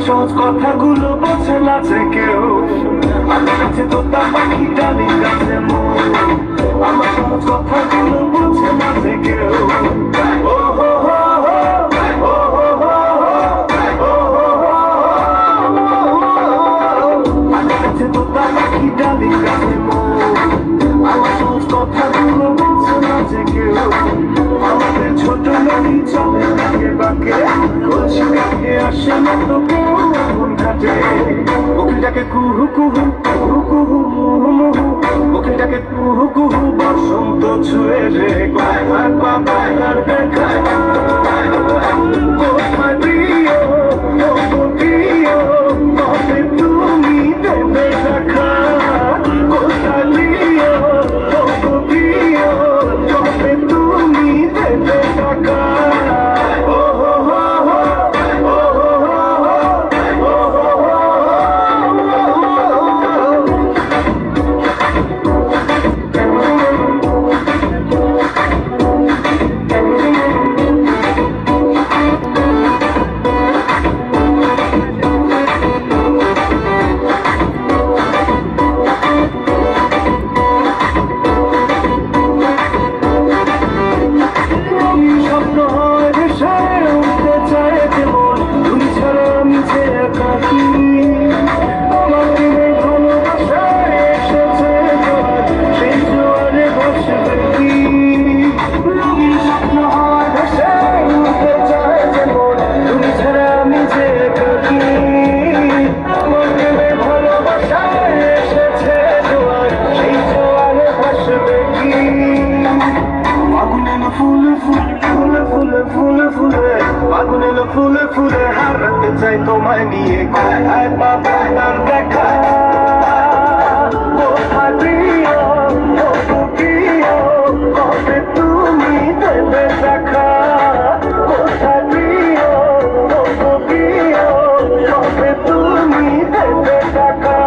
সহজ কথাগুলো বোঝে না যে কেউ, আমার কাছে তোতা পাখি ডালির কাছে মন। আমার সহজ কথাগুলো বোঝে না যে কেউ। ও হো হো হো, ও হো হো হো, ও হো হো হো। আমার কাছে তোতা পাখি ডালির কাছে মন। আমার সহজ কথাগুলো বোঝে না যে কেউ। আমাদের ছোট নদী চলে বাঁকে বাঁকে, কচি কাকে আসে না তো কেউ আগুন ঘাটে। কোকিলটাকে কুহু কুহু, কুহু কুহু মুহু মুহু, কোকিলটাকে কুহু কুহু বসন্ত ছুঁয়ে রে গায় বাবায় আর দেখায়। কোথায় প্রিয়, ও প্রিয়, কবে তুমি দেবে দেখা? কোথায় প্রিয়, ও প্রিয়, কবে তুমি দেবে দেখা? ও হো হো হো, ও হো হো হো, ও হো হো হো। স্বপ্ন হয় ভেসে উঠতে চায় যেমন, তুমি ছাড়া আমি যে একাকী। আমার দিনে ভালোবাসায় এসেছে জোয়ার, সেই জোয়ারে ভাসবে কি? রঙিন স্বপ্ন হয় ভেসে উঠতে চায় যেমন, তুমি ছাড়া আমি যে একাকী। আমার দিনে ভালোবাসায় এসেছে জোয়ার, সেই জোয়ারে ভাসবে কি? আগুন এলো ফুলে ফুলে, ফুলে ফুলে ফুলে, আগুন এলো ফুলে ফুলে, হারাতে চাই তোমায় নিয়ে কোথায় বাবা তার দেখা? কোথায় প্রিয়, ও প্রিয়, কবে তুমি দেবে দেখা? কোথায় প্রিয়, ও প্রিয়, কবে তুমি দেবে দেখা?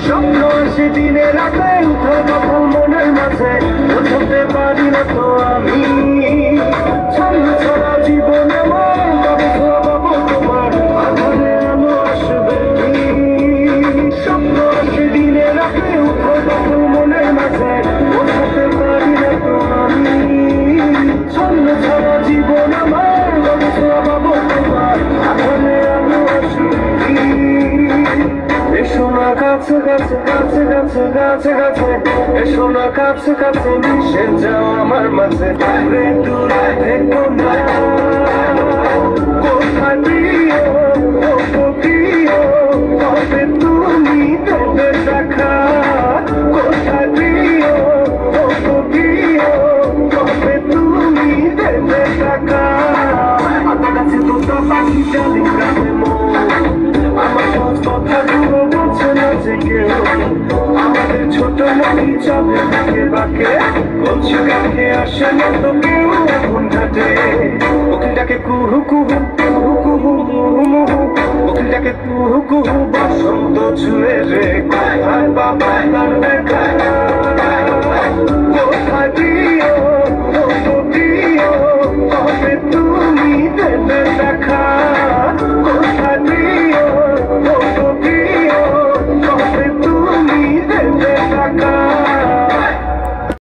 স্বপ্ন আসে দিনে রাতে, উঠে তখন মনের মাঝে, বোঝাতে পারি না তো আমি। ছন্দ ছাড়া জীবন আমার, তবে ভাবো তোমার আধারে আলো আসবে কি? স্বপ্ন আসে দিনে রাতে, উঠে তখন মনের মাঝে, বোঝাতে পারি না তো আমি। ছন্দ ছাড়া জীবন আমার, তবে ভাবো তোমার আধারে আলো আসবে কি? এসো না কাছে কাছে কাছে কাছে কাছে কাছে, এসো না কাছে কাছে, মিশে যাও আমার মাঝে, দূরে দূরে থেকো না। কোথায় প্রিয়, ও প্রিয়, কবে তুমি দেবে দেখা? কোথায় প্রিয়, ও প্রিয়, কবে তুমি দেবে দেখা? আমার কাছে তোতা পাখি ডালির কাছে মন। আমার সহজ কথাগুলো বোঝে না যে কেউ। আমাদের ছোট নদী চলে বাঁকে বাঁকে, কচি কাকে আসে না তো কেউ আগুন ঘাটে। কোকিলটাকে কুহু কুহু, কুহু কুহু মুহু মুহু, কোকিলটাকে কুহু কুহু বসন্ত ছুঁয়ে রে কোথায় বাবা তার দেখা? কোথায় প্রিয়, ও প্রিয়, কবে তুমি দেবে?